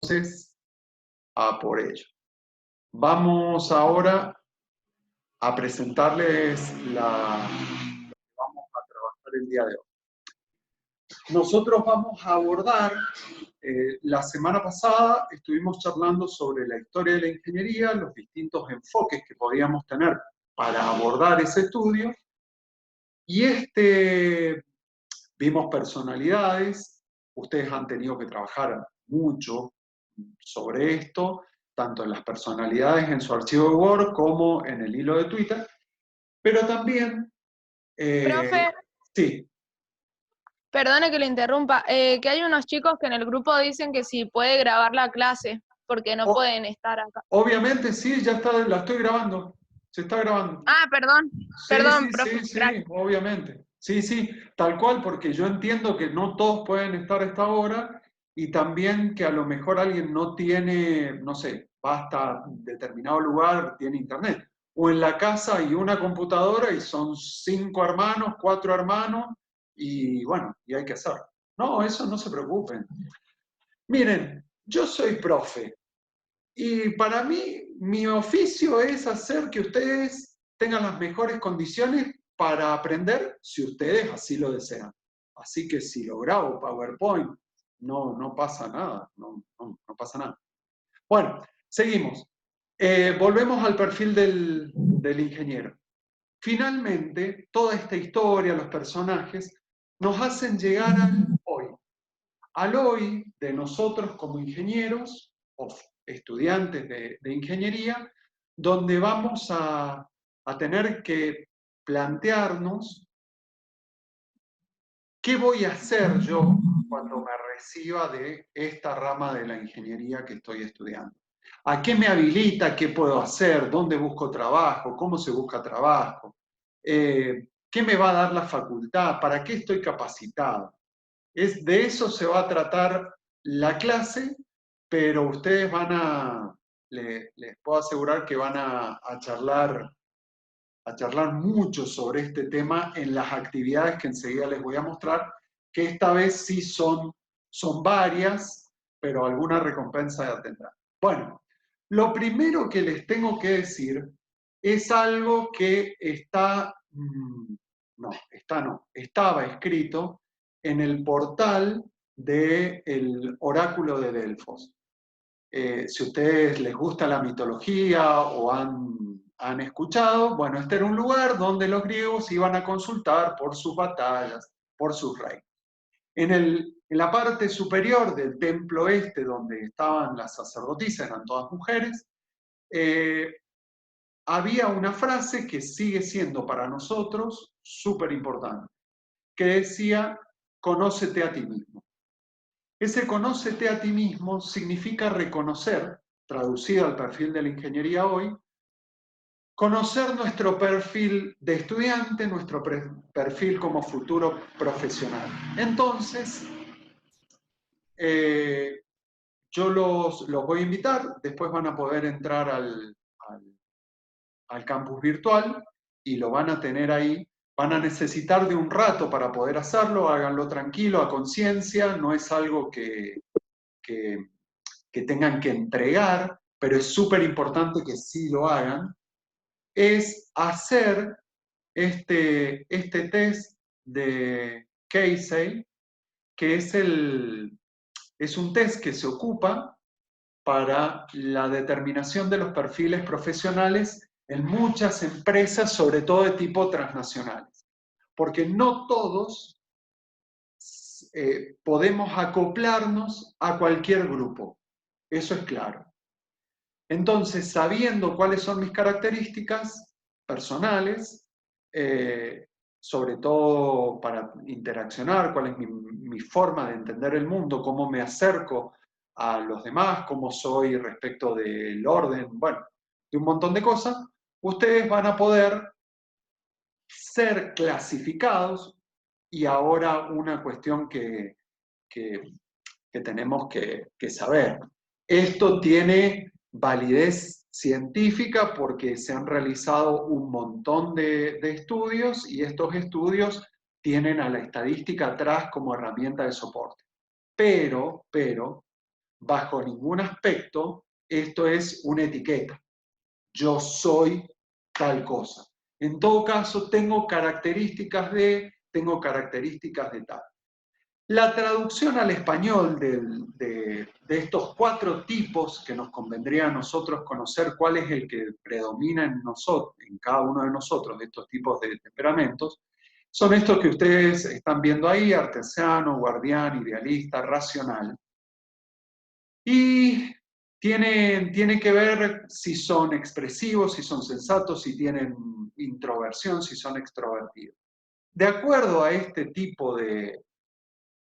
entonces a por ello. Vamos ahora a presentarles lo que vamos a trabajar el día de hoy. Nosotros vamos a abordar, la semana pasada estuvimos charlando sobre la historia de la ingeniería, los distintos enfoques que podíamos tener para abordar ese estudio, y vimos personalidades. Ustedes han tenido que trabajar mucho sobre esto, tanto en las personalidades en su archivo de Word como en el hilo de Twitter, pero también, Profe, sí. perdone que lo interrumpa, que hay unos chicos que en el grupo dicen que si puede grabar la clase, porque no pueden estar acá. Obviamente sí, ya está, la estoy grabando, se está grabando. Ah, perdón, Sí, perdón, sí, profe, sí, sí, gracias. obviamente. Sí, sí, tal cual, porque yo entiendo que no todos pueden estar a esta hora y también que a lo mejor alguien no tiene, no sé, va hasta determinado lugar, tiene internet. O en la casa hay una computadora y son 5 hermanos, 4 hermanos y bueno, y hay que hacerlo. No, eso no se preocupen. Miren, yo soy profe. Y para mí, mi oficio es hacer que ustedes tengan las mejores condiciones para aprender si ustedes así lo desean. Así que si lo grabo PowerPoint, no pasa nada, no pasa nada. Bueno, seguimos. Volvemos al perfil del ingeniero. Finalmente, toda esta historia, los personajes, nos hacen llegar al hoy de nosotros como ingenieros o estudiantes de ingeniería, donde vamos a tener que plantearnos qué voy a hacer yo cuando me reciba de esta rama de la ingeniería que estoy estudiando. ¿A qué me habilita? ¿Qué puedo hacer? ¿Dónde busco trabajo? ¿Cómo se busca trabajo? ¿Qué me va a dar la facultad? ¿Para qué estoy capacitado? De eso se va a tratar la clase, pero ustedes les puedo asegurar que van a charlar mucho sobre este tema en las actividades que enseguida les voy a mostrar, que esta vez sí son varias, pero alguna recompensa ya tendrán. Bueno, lo primero que les tengo que decir es algo que estaba escrito en el portal del Oráculo de Delfos. Si a ustedes les gusta la mitología o han escuchado, bueno, este era un lugar donde los griegos iban a consultar por sus batallas, por sus reyes. En la parte superior del templo donde estaban las sacerdotisas, eran todas mujeres, había una frase que sigue siendo para nosotros súper importante, que decía, conócete a ti mismo. Ese conócete a ti mismo significa reconocer, traducido al perfil de la ingeniería hoy, conocer nuestro perfil de estudiante, nuestro perfil como futuro profesional. Entonces, yo los voy a invitar, después van a poder entrar al campus virtual y lo van a tener ahí. Van a necesitar de un rato para poder hacerlo, háganlo tranquilo, a conciencia, no es algo que tengan que entregar, pero es súper importante que sí lo hagan, es hacer este test de Casey, que es un test que se ocupa para la determinación de los perfiles profesionales en muchas empresas, sobre todo de tipo transnacionales. Porque no todos podemos acoplarnos a cualquier grupo. Eso es claro. Entonces, sabiendo cuáles son mis características personales, sobre todo para interaccionar, cuál es mi forma de entender el mundo, cómo me acerco a los demás, cómo soy respecto del orden, bueno, de un montón de cosas, ustedes van a poder ser clasificados. Y ahora una cuestión que tenemos que saber. Esto tiene validez científica porque se han realizado un montón de estudios y estos estudios tienen a la estadística atrás como herramienta de soporte. Pero, bajo ningún aspecto esto es una etiqueta. Yo soy tal cosa. En todo caso, tengo características de tal. La traducción al español de estos 4 tipos que nos convendría a nosotros conocer cuál es el que predomina en nosotros, en cada uno de nosotros, de estos tipos de temperamentos, son estos que ustedes están viendo ahí: artesiano, guardián, idealista, racional. Y tiene que ver si son expresivos, si son sensatos, si tienen introversión, si son extrovertidos. De acuerdo a este tipo de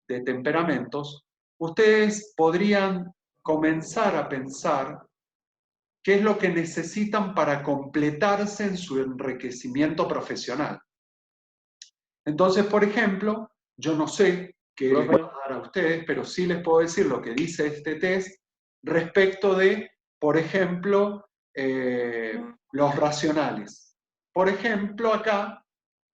temperamentos, ustedes podrían comenzar a pensar qué es lo que necesitan para completarse en su enriquecimiento profesional. Entonces, por ejemplo, yo no sé qué les va a dar a ustedes, pero sí les puedo decir lo que dice este test respecto de, por ejemplo, los racionales. Por ejemplo, acá,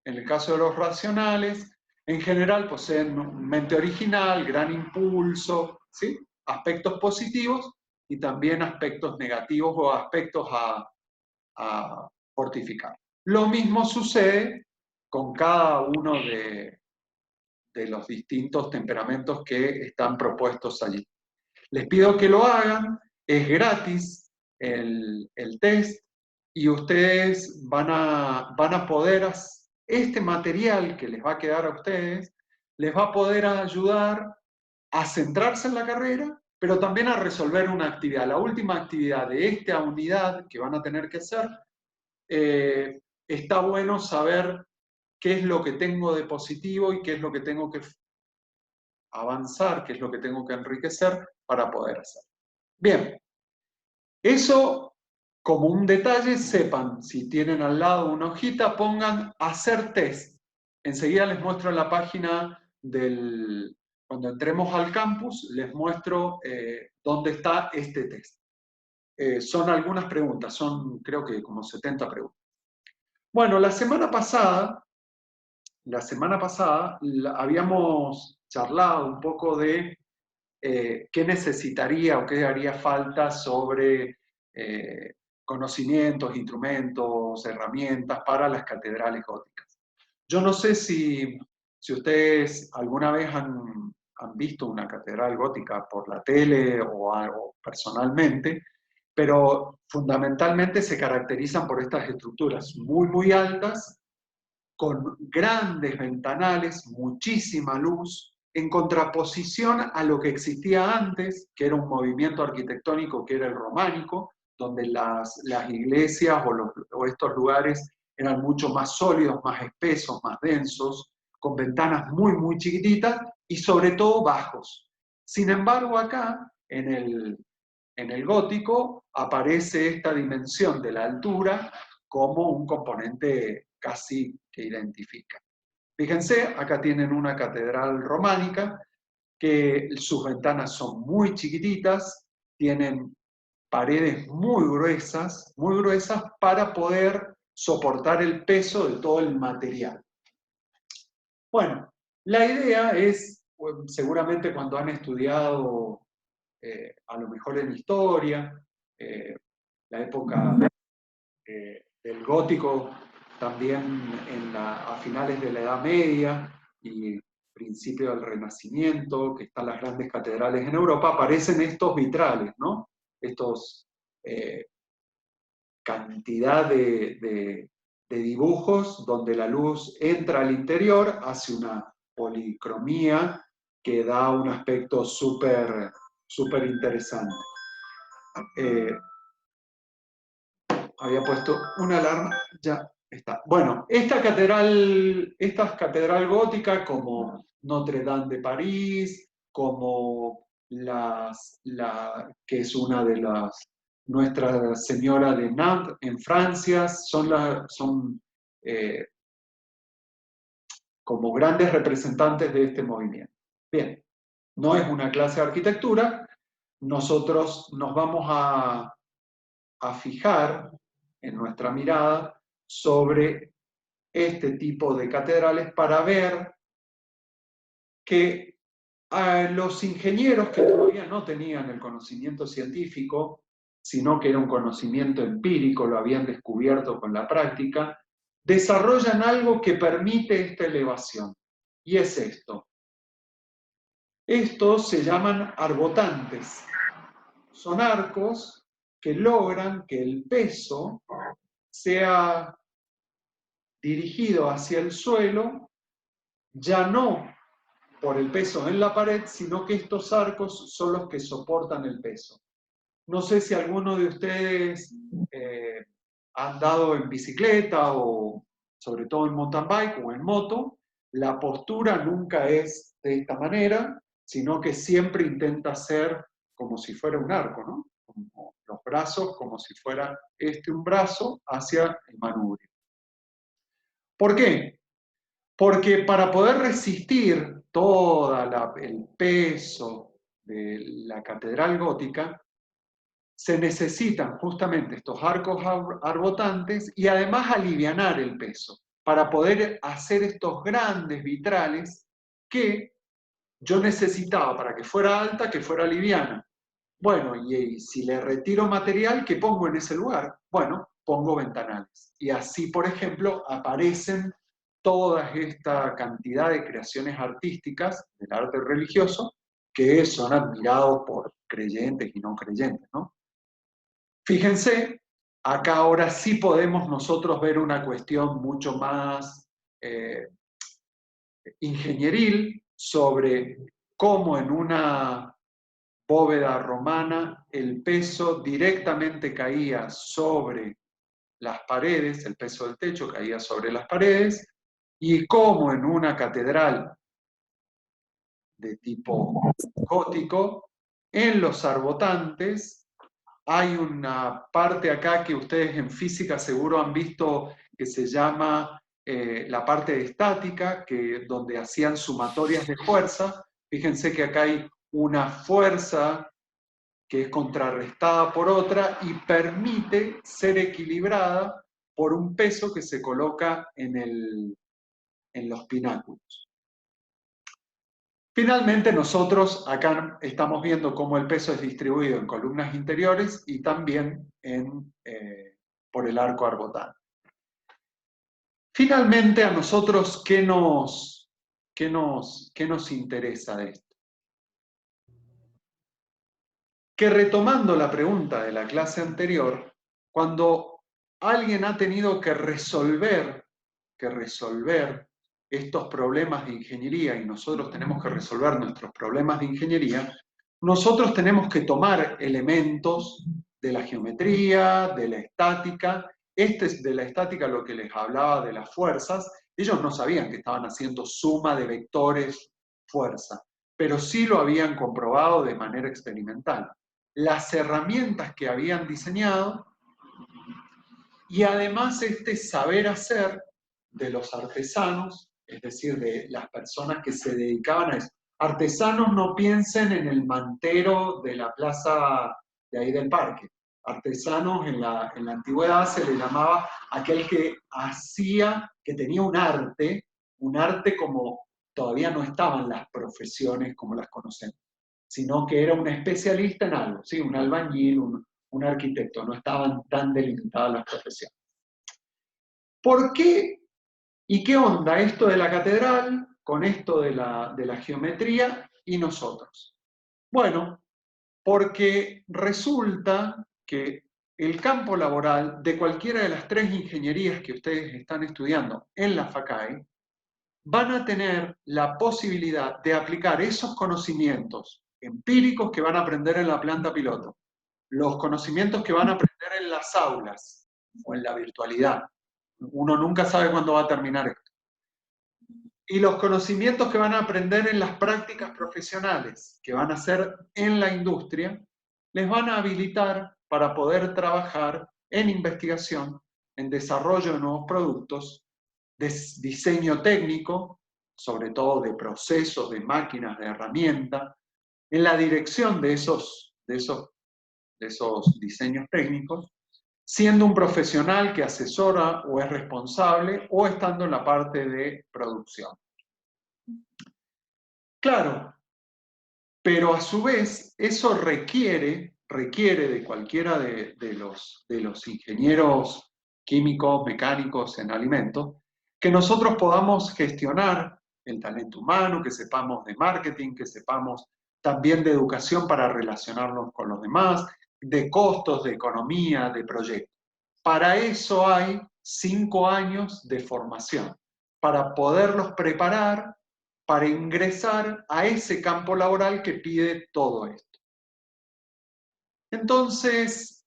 en el caso de los racionales, en general poseen mente original, gran impulso, ¿sí? Aspectos positivos y también aspectos negativos o aspectos a fortificar. Lo mismo sucede con cada uno de los distintos temperamentos que están propuestos allí. Les pido que lo hagan, es gratis el test, y ustedes van a poder, este material que les va a quedar a ustedes, les va a poder ayudar a centrarse en la carrera, pero también a resolver una actividad. La última actividad de esta unidad que van a tener que hacer, está bueno saber qué es lo que tengo de positivo y qué es lo que tengo que avanzar, qué es lo que tengo que enriquecer para poder hacer. Bien, eso como un detalle, sepan, si tienen al lado una hojita, pongan hacer test. Enseguida les muestro en la página cuando entremos al campus, les muestro dónde está este test. Son algunas preguntas, son creo que como 70 preguntas. Bueno, la semana pasada habíamos charlado un poco de qué necesitaría o qué haría falta sobre conocimientos, instrumentos, herramientas para las catedrales góticas. Yo no sé si ustedes alguna vez han visto una catedral gótica por la tele o personalmente, pero fundamentalmente se caracterizan por estas estructuras muy, muy altas, con grandes ventanales, muchísima luz, en contraposición a lo que existía antes, que era un movimiento arquitectónico que era el románico, donde las iglesias o estos lugares eran mucho más sólidos, más espesos, más densos, con ventanas muy, muy chiquititas y sobre todo bajos. Sin embargo, acá, en el gótico, aparece esta dimensión de la altura como un componente casi que identifica. Fíjense, acá tienen una catedral románica, que sus ventanas son muy chiquititas, tienen paredes muy gruesas para poder soportar el peso de todo el material. Bueno, la idea es, seguramente cuando han estudiado a lo mejor en historia, la época del gótico, también a finales de la Edad Media y principio del Renacimiento, que están las grandes catedrales en Europa, aparecen estos vitrales, ¿no? Estos cantidad de dibujos donde la luz entra al interior, hace una policromía que da un aspecto súper interesante. Había puesto una alarma, ya está. Bueno, esta catedral gótica, como Notre Dame de París, como que es una de las Nuestra Señora de Nantes en Francia, son como grandes representantes de este movimiento. Bien, no es una clase de arquitectura, nosotros nos vamos a fijar en nuestra mirada sobre este tipo de catedrales para ver que a los ingenieros que todavía no tenían el conocimiento científico, sino que era un conocimiento empírico, lo habían descubierto con la práctica, desarrollan algo que permite esta elevación. Y es esto. Estos se llaman arbotantes. Son arcos que logran que el peso sea dirigido hacia el suelo, ya no por el peso en la pared, sino que estos arcos son los que soportan el peso. No sé si alguno de ustedes ha andado en bicicleta o sobre todo en mountain bike o en moto. La postura nunca es de esta manera, sino que siempre intenta ser como si fuera un arco, ¿no? Como los brazos, como si fuera un brazo hacia el manubrio. ¿Por qué? Porque para poder resistir todo el peso de la catedral gótica, se necesitan justamente estos arcos arbotantes y además alivianar el peso para poder hacer estos grandes vitrales que yo necesitaba para que fuera alta, que fuera liviana. Bueno, y si le retiro material, ¿qué pongo en ese lugar? Bueno, pongo ventanales. Y así, por ejemplo, aparecen toda esta cantidad de creaciones artísticas del arte religioso que son admirados por creyentes y no creyentes, ¿no? Fíjense, acá ahora sí podemos nosotros ver una cuestión mucho más ingenieril sobre cómo en una bóveda romana el peso directamente caía sobre las paredes, el peso del techo caía sobre las paredes, y cómo en una catedral de tipo gótico, en los arbotantes, hay una parte acá que ustedes en física seguro han visto que se llama la parte de estática, donde hacían sumatorias de fuerza. Fíjense que acá hay una fuerza que es contrarrestada por otra y permite ser equilibrada por un peso que se coloca en los pináculos. Finalmente nosotros acá estamos viendo cómo el peso es distribuido en columnas interiores y también por el arco arbotante. Finalmente a nosotros, ¿qué nos interesa de esto? Que retomando la pregunta de la clase anterior, cuando alguien ha tenido que resolver estos problemas de ingeniería y nosotros tenemos que resolver nuestros problemas de ingeniería, nosotros tenemos que tomar elementos de la geometría, de la estática. Este es de la estática lo que les hablaba de las fuerzas. Ellos no sabían que estaban haciendo suma de vectores fuerza, pero sí lo habían comprobado de manera experimental. Las herramientas que habían diseñado y además este saber hacer de los artesanos, es decir, de las personas que se dedicaban a eso. Artesanos, no piensen en el mantero de la plaza de ahí del parque. Artesanos en la antigüedad se le llamaba aquel que hacía, que tenía un arte como todavía no estaban las profesiones como las conocemos, sino que era un especialista en algo, ¿sí? Un albañil, un arquitecto, no estaban tan delimitadas las profesiones. ¿Por qué y qué onda esto de la catedral con esto de la geometría y nosotros? Bueno, porque resulta que el campo laboral de cualquiera de las tres ingenierías que ustedes están estudiando en la FACAE van a tener la posibilidad de aplicar esos conocimientos empíricos que van a aprender en la planta piloto, los conocimientos que van a aprender en las aulas o en la virtualidad. Uno nunca sabe cuándo va a terminar esto. Y los conocimientos que van a aprender en las prácticas profesionales, que van a hacer en la industria, les van a habilitar para poder trabajar en investigación, en desarrollo de nuevos productos, de diseño técnico, sobre todo de procesos, de máquinas, de herramientas, en la dirección de esos diseños técnicos, siendo un profesional que asesora o es responsable o estando en la parte de producción. Claro, Pero a su vez, eso requiere de cualquiera de los ingenieros químicos, mecánicos en alimentos, que nosotros podamos gestionar el talento humano, que sepamos de marketing, que sepamos también de educación para relacionarnos con los demás, de costos, de economía, de proyectos. Para eso hay 5 años de formación, para poderlos preparar para ingresar a ese campo laboral que pide todo esto. Entonces,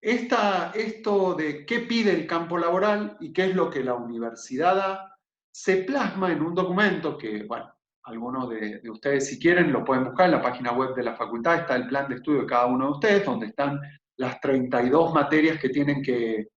esto de qué pide el campo laboral y qué es lo que la universidad da, se plasma en un documento que, bueno, algunos de ustedes si quieren lo pueden buscar en la página web de la facultad, está el plan de estudio de cada uno de ustedes, donde están las 32 materias que tienen que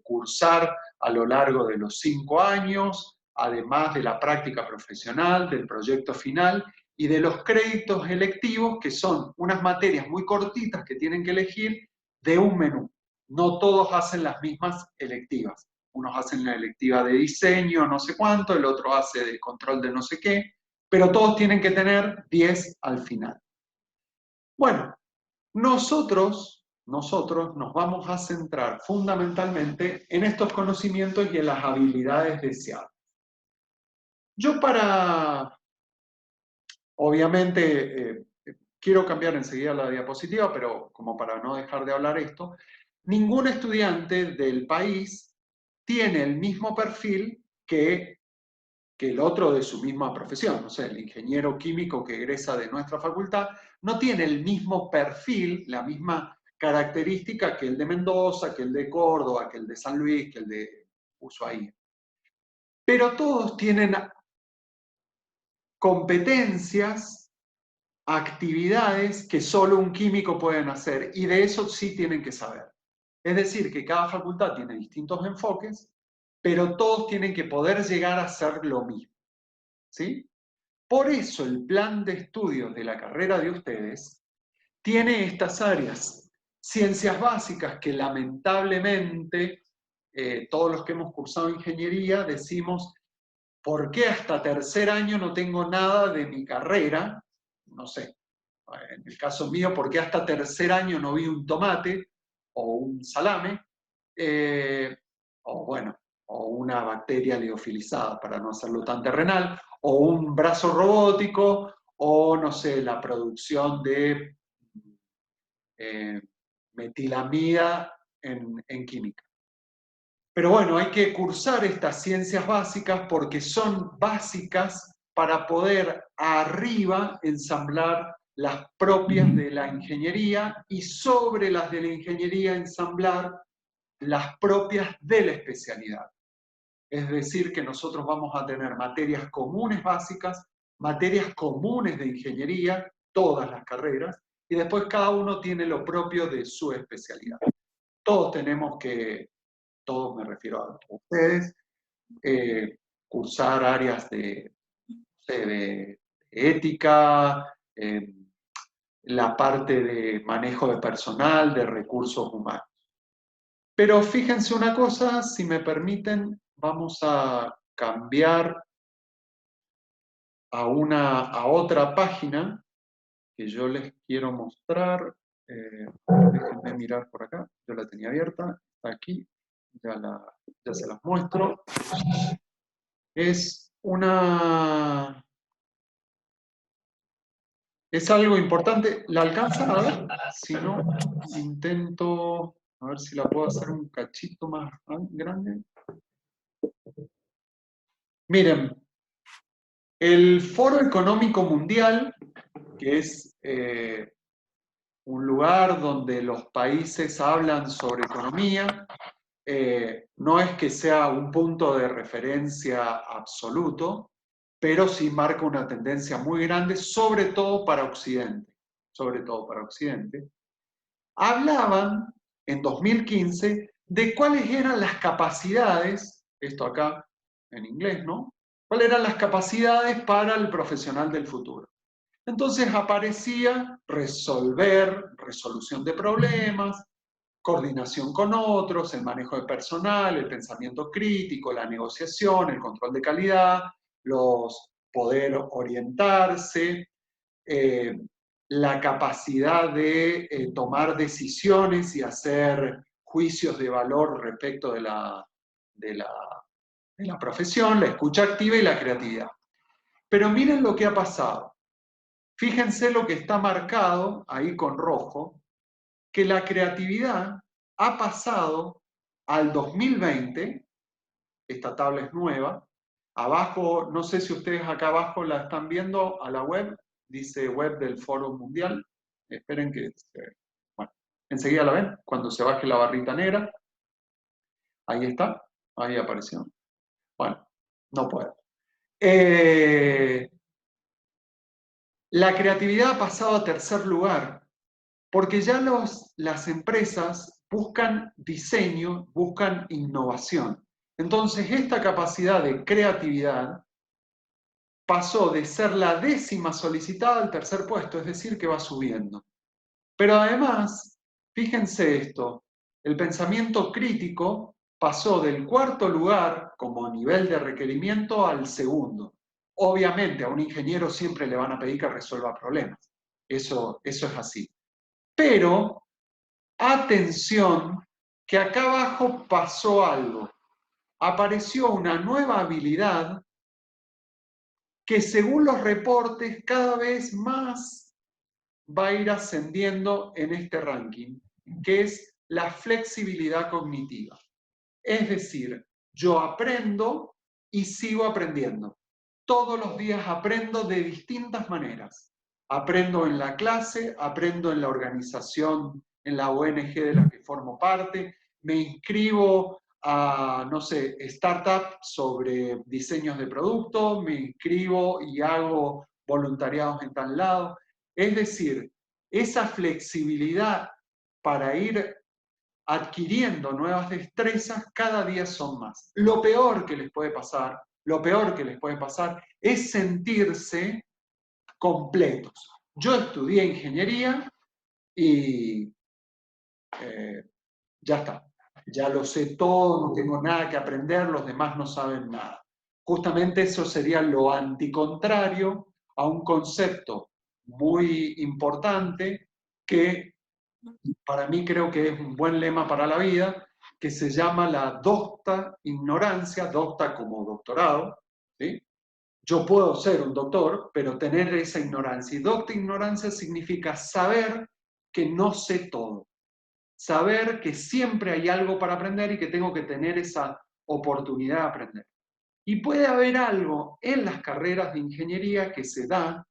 cursar a lo largo de los 5 años, además de la práctica profesional, del proyecto final y de los créditos electivos, que son unas materias muy cortitas que tienen que elegir de un menú. No todos hacen las mismas electivas. Unos hacen la electiva de diseño, no sé cuánto, el otro hace de control de no sé qué, pero todos tienen que tener 10 al final. Bueno, nosotros nos vamos a centrar fundamentalmente en estos conocimientos y en las habilidades deseadas. Yo obviamente, quiero cambiar enseguida la diapositiva, pero como para no dejar de hablar esto, ningún estudiante del país tiene el mismo perfil que el otro de su misma profesión. No sé, el ingeniero químico que egresa de nuestra facultad no tiene el mismo perfil, la misma característica que el de Mendoza, que el de Córdoba, que el de San Luis, que el de Ushuaia. Pero todos tienen competencias, actividades que solo un químico puede hacer, y de eso sí tienen que saber. Es decir, que cada facultad tiene distintos enfoques, pero todos tienen que poder llegar a hacer lo mismo. ¿Sí? Por eso el plan de estudios de la carrera de ustedes tiene estas áreas. Ciencias básicas que lamentablemente todos los que hemos cursado ingeniería decimos, ¿por qué hasta tercer año no tengo nada de mi carrera? No sé, en el caso mío, ¿por qué hasta tercer año no vi un tomate o un salame? O bueno, o una bacteria liofilizada, para no hacerlo tan terrenal, o un brazo robótico, o no sé, la producción de metilamida en química. Pero bueno, hay que cursar estas ciencias básicas porque son básicas para poder arriba ensamblar las propias de la ingeniería y sobre las de la ingeniería ensamblar las propias de la especialidad. Es decir, que nosotros vamos a tener materias comunes básicas, materias comunes de ingeniería, todas las carreras, y después cada uno tiene lo propio de su especialidad. Todos tenemos que, todos me refiero a ustedes, cursar áreas de ética, la parte de manejo de personal, de recursos humanos. Pero fíjense una cosa, si me permiten, vamos a cambiar a otra página que yo les quiero mostrar. Déjenme mirar por acá, yo la tenía abierta, está aquí, ya se las muestro. Es algo importante. ¿La alcanzan a ver? Si no, intento, a ver si la puedo hacer un cachito más grande. Miren, el Foro Económico Mundial, que es un lugar donde los países hablan sobre economía, no es que sea un punto de referencia absoluto, pero sí marca una tendencia muy grande, sobre todo para Occidente. Sobre todo para Occidente. Hablaban en 2015 de cuáles eran las capacidades, esto acá en inglés, ¿no? ¿Cuáles eran las capacidades para el profesional del futuro? Entonces aparecía resolución de problemas, coordinación con otros, el manejo de personal, el pensamiento crítico, la negociación, el control de calidad, los poder orientarse, la capacidad de tomar decisiones y hacer juicios de valor respecto de la profesión, la escucha activa y la creatividad. Pero miren lo que ha pasado. Fíjense lo que está marcado ahí con rojo, que la creatividad ha pasado al 2020, esta tabla es nueva, abajo, no sé si ustedes acá abajo la están viendo a la web, dice web del Foro Mundial, esperen que, bueno, enseguida la ven, cuando se baje la barrita negra, ahí está, ahí apareció. Bueno, no puedo. La creatividad ha pasado a tercer lugar, porque ya las empresas buscan diseño, buscan innovación. Entonces, esta capacidad de creatividad pasó de ser la 10ª solicitada al tercer puesto, es decir, que va subiendo. Pero además, fíjense esto, el pensamiento crítico pasó del 4º lugar como nivel de requerimiento al 2º. Obviamente a un ingeniero siempre le van a pedir que resuelva problemas, eso es así. Pero, atención, que acá abajo pasó algo. Apareció una nueva habilidad que según los reportes cada vez más va a ir ascendiendo en este ranking, que es la flexibilidad cognitiva. Es decir, yo aprendo y sigo aprendiendo. Todos los días aprendo de distintas maneras. Aprendo en la clase, aprendo en la organización, en la ONG de la que formo parte, me inscribo a, no sé, startup sobre diseños de producto, me inscribo y hago voluntariados en tal lado. Es decir, esa flexibilidad para ir adquiriendo nuevas destrezas cada día son más. Lo peor que les puede pasar es sentirse completos. Yo estudié ingeniería y ya está. Ya lo sé todo, no tengo nada que aprender, los demás no saben nada. Justamente eso sería lo anticontrario a un concepto muy importante que para mí creo que es un buen lema para la vida, que se llama la docta ignorancia, docta como doctorado, ¿sí? Yo puedo ser un doctor, pero tener esa ignorancia. Y docta ignorancia significa saber que no sé todo, saber que siempre hay algo para aprender y que tengo que tener esa oportunidad de aprender. Y puede haber algo en las carreras de ingeniería que se da,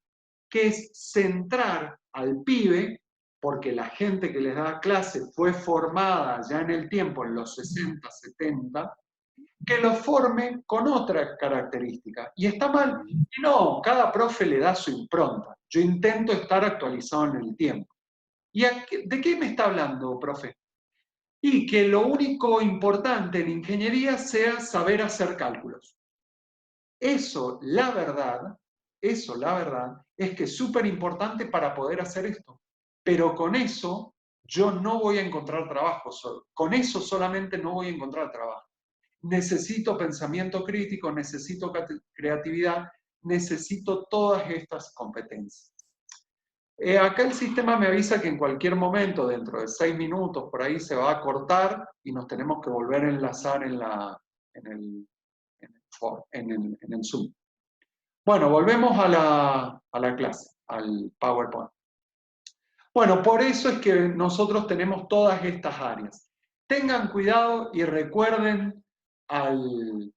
que es centrar al pibe, porque la gente que les da clase fue formada ya en el tiempo, en los 60, 70, que lo forme con otra característica. Y está mal. No, cada profe le da su impronta. Yo intento estar actualizado en el tiempo. ¿Y de qué me está hablando, profe? Y que lo único importante en ingeniería sea saber hacer cálculos. Eso, la verdad, es que es súper importante para poder hacer esto. Pero con eso yo no voy a encontrar trabajo. Con eso solamente no voy a encontrar trabajo. Necesito pensamiento crítico, necesito creatividad, necesito todas estas competencias. Acá el sistema me avisa que en cualquier momento, dentro de 6 minutos, por ahí se va a cortar y nos tenemos que volver a enlazar en el Zoom. Bueno, volvemos a la clase, al PowerPoint. Bueno, por eso es que nosotros tenemos todas estas áreas. Tengan cuidado y recuerden al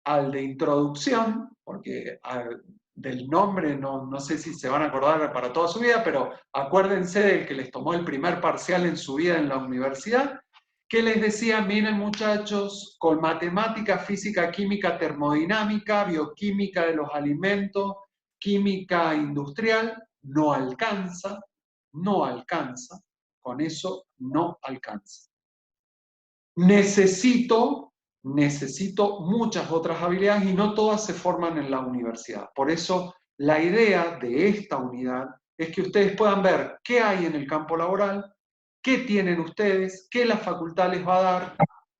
de introducción, porque del nombre no sé si se van a acordar para toda su vida, pero acuérdense del que les tomó el primer parcial en su vida en la universidad, que les decía, miren muchachos, con matemática, física, química, termodinámica, bioquímica de los alimentos, química industrial, no alcanza, con eso no alcanza. Necesito muchas otras habilidades y no todas se forman en la universidad. Por eso la idea de esta unidad es que ustedes puedan ver qué hay en el campo laboral, qué tienen ustedes, qué la facultad les va a dar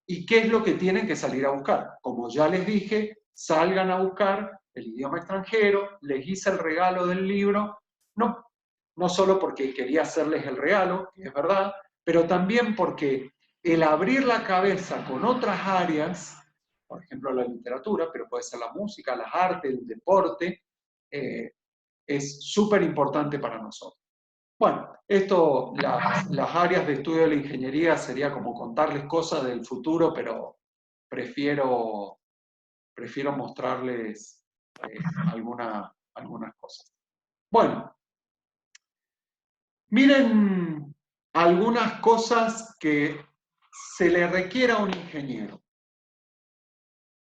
y qué es lo que tienen que salir a buscar. Como ya les dije, salgan a buscar el idioma extranjero, les hice el regalo del libro, no solo porque quería hacerles el regalo, que es verdad, pero también porque el abrir la cabeza con otras áreas, por ejemplo la literatura, pero puede ser la música, las artes, el deporte, es súper importante para nosotros. Bueno, las áreas de estudio de la ingeniería sería como contarles cosas del futuro, pero prefiero mostrarles algunas cosas. Bueno, miren algunas cosas que se le requiere a un ingeniero.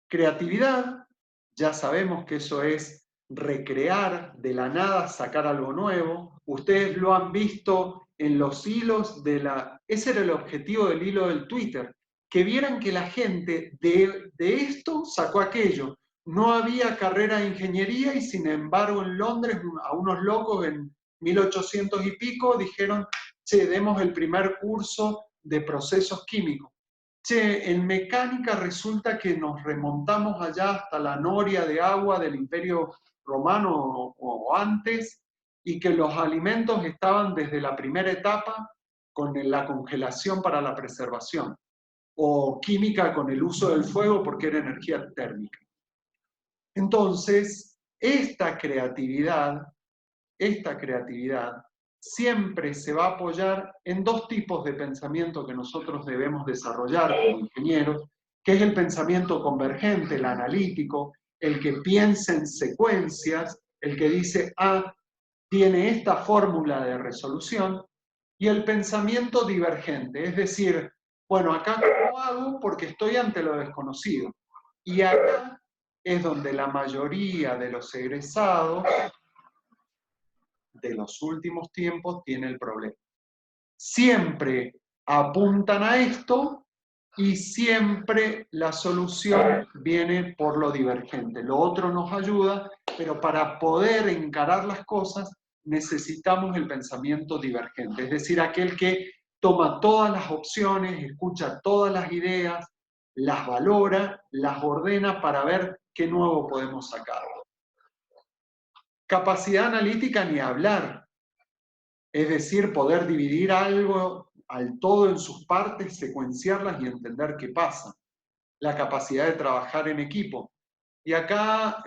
Creatividad, ya sabemos que eso es recrear de la nada, sacar algo nuevo. Ustedes lo han visto en los hilos ese era el objetivo del hilo del Twitter, que vieran que la gente de esto sacó aquello. No había carrera de ingeniería y sin embargo en Londres a unos locos en 1800 y pico dijeron, che, demos el primer curso de procesos químicos. Che, en mecánica resulta que nos remontamos allá hasta la noria de agua del Imperio Romano o antes, y que los alimentos estaban desde la primera etapa con la congelación para la preservación, o química con el uso del fuego porque era energía térmica. Entonces, esta creatividad siempre se va a apoyar en dos tipos de pensamiento que nosotros debemos desarrollar como ingenieros, que es el pensamiento convergente, el analítico, el que piensa en secuencias, el que dice, tiene esta fórmula de resolución, y el pensamiento divergente, es decir, bueno, acá ¿cómo hago? Porque estoy ante lo desconocido. Y acá es donde la mayoría de los egresados de los últimos tiempos tiene el problema. Siempre apuntan a esto y siempre la solución viene por lo divergente. Lo otro nos ayuda, pero para poder encarar las cosas necesitamos el pensamiento divergente, es decir, aquel que toma todas las opciones, escucha todas las ideas, las valora, las ordena para ver qué nuevo podemos sacar. Capacidad analítica ni hablar. Es decir, poder dividir algo al todo en sus partes, secuenciarlas y entender qué pasa. La capacidad de trabajar en equipo. Y acá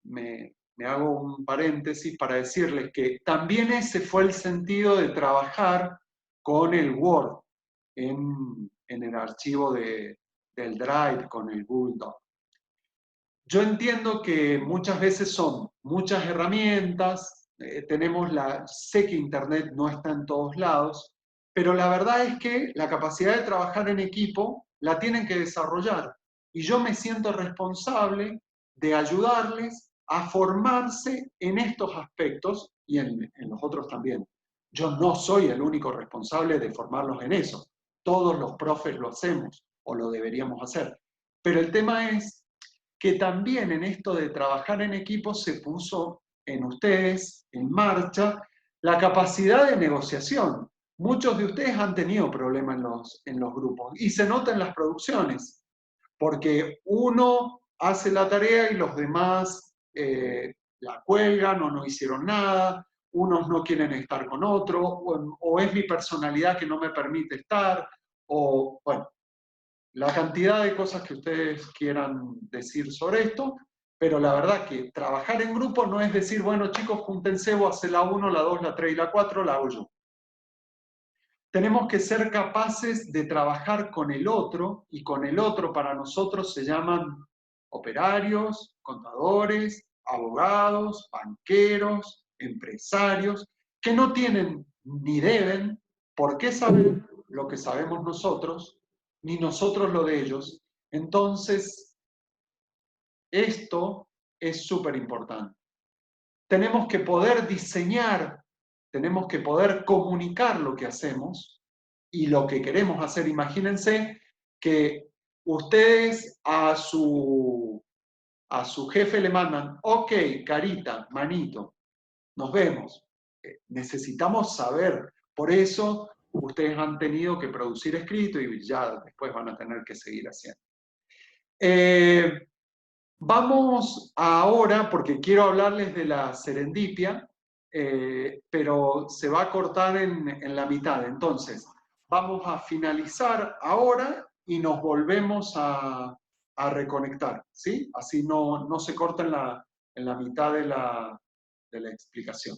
me hago un paréntesis para decirles que también ese fue el sentido de trabajar con el Word en el archivo del Drive, con el Google Doc. Yo entiendo que muchas veces son muchas herramientas, sé que Internet no está en todos lados, pero la verdad es que la capacidad de trabajar en equipo la tienen que desarrollar. Y yo me siento responsable de ayudarles a formarse en estos aspectos y en los otros también. Yo no soy el único responsable de formarlos en eso. Todos los profes lo hacemos o lo deberíamos hacer. Pero el tema es que también en esto de trabajar en equipo se puso en ustedes, en marcha, la capacidad de negociación. Muchos de ustedes han tenido problemas en los grupos y se nota en las producciones, porque uno hace la tarea y los demás la cuelgan o no hicieron nada, unos no quieren estar con otro, o es mi personalidad que no me permite estar, o bueno, la cantidad de cosas que ustedes quieran decir sobre esto, pero la verdad que trabajar en grupo no es decir, bueno chicos, júntense, vos haces la 1, la 2, la 3 y la 4, la hago yo. Tenemos que ser capaces de trabajar con el otro, y con el otro para nosotros se llaman operarios, contadores, abogados, banqueros, empresarios, que no tienen ni deben por qué saber lo que sabemos nosotros, ni nosotros lo de ellos. Entonces, esto es súper importante. Tenemos que poder diseñar, tenemos que poder comunicar lo que hacemos y lo que queremos hacer. Imagínense que ustedes a su jefe le mandan, ok, carita, manito, nos vemos. Necesitamos saber. Por eso ustedes han tenido que producir escrito y ya después van a tener que seguir haciendo. Vamos ahora, porque quiero hablarles de la serendipia, pero se va a cortar en la mitad. Entonces, vamos a finalizar ahora y nos volvemos a reconectar, ¿sí? Así no se corta en la mitad de la explicación.